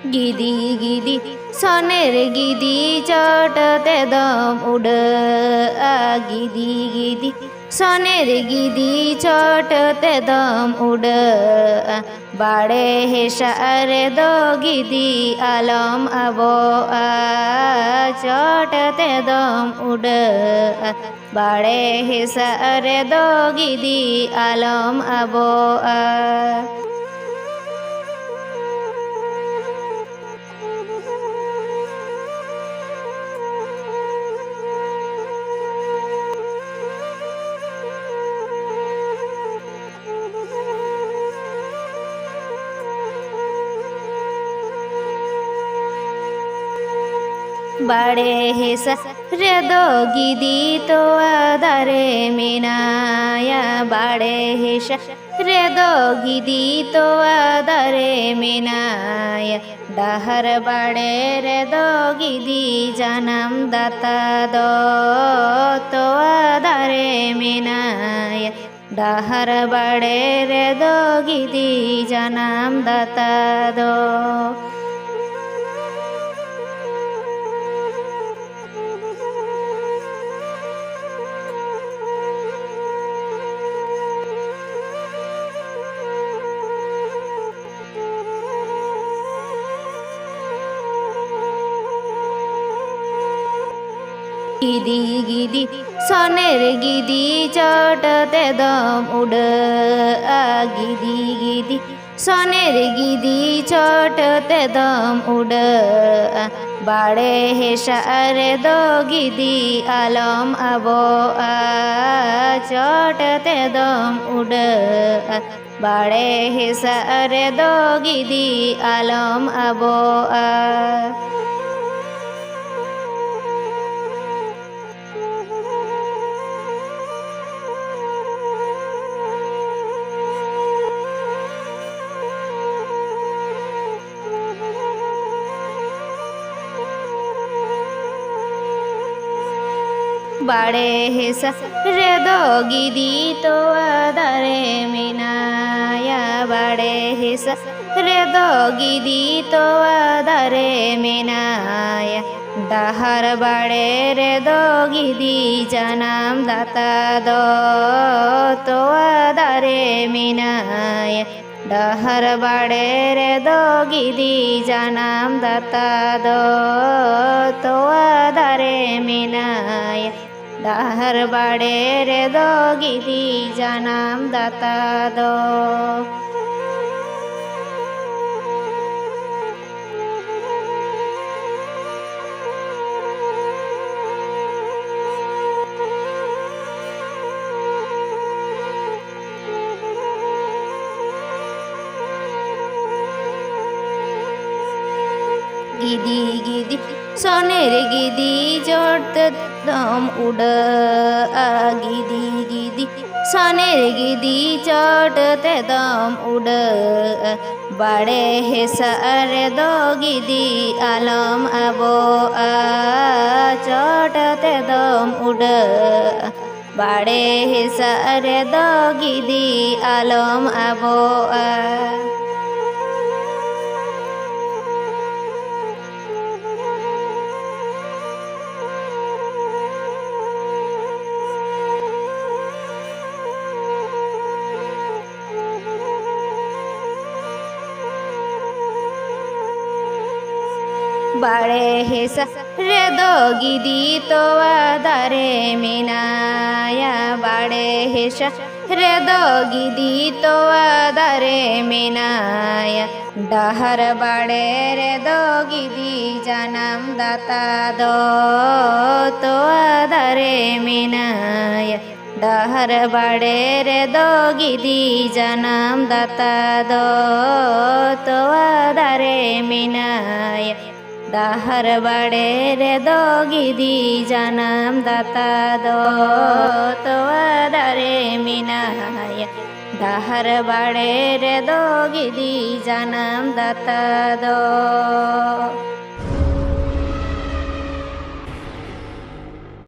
গিদি গিদি সনের গিদি চটতে দম উড় গিদি গিদি সনের গিদি চটতে দম উড় বাড়ে হেসারে দো গিদি আলম আবো চটতে দম উড় বাড়ে হেসারে দো গিদি আলম আবো বাড়ে হেসা রে দো গিদি তো আদারে মিনায়া বাড়ে হেসা রে দো গিদি তো আদারে মিনায়া ডাহর বাড়ে রে দো গিদি জনম দাতা দো তো আদারে মিনায়া ডাহর বাড়ে রে দো গিদি জনম দাতা দো গিদি গিদি সনের গিদি চটতে দম উড় গিদি গিদি সনের গিদি চটতে দম উড় বাড়ে হেসারে দো গিদি আলম আবো চটতে দম উড় বাড়ে হেসারে দো গিদি আলম আবো বাড়ে হেসা রে দো গিদি তো আদারে মিনায়া বাড়ে হেসা রে দো গিদি তো আদারে মিনায়া ডাহার বাড়ে রে দো গিদি জনম দাতা দো তো আদারে মিনায়া ডাহার বাড়ে রে দো গিদি জনম দাতা দো তো আদারে মিনায়া ডাহর বাড়ে রে দো গিদি জনম দাতা দো গিদি গিদি সনের গিদি চটতে দম উড় গিদি গিদি সনের গিদি চটতে দম উড় বাড়ে হেসারে দো গিদি আলম আবো চটতে দম উড় বাড়ে হেসারে দো গিদি আলম আবো বাড়ে হেসা রে দো গিদি তো আদারে মিনায়া বাড়ে হেসা রে দো গিদি তো আদারে মিনায়া ডাহর বাড়ে রে দো গিদি জনম দাতা দো তো আদারে মিনায়া ডাহর বাড়ে রে দো গিদি জনম দাতা দো তো আদারে মিনায়া ডাহর বাড়ে রে দো গিদি জনম দাতা দো তো আদারে মিনায়া ডাহর বাড়ে রে দো গিদি জনম দাতা দো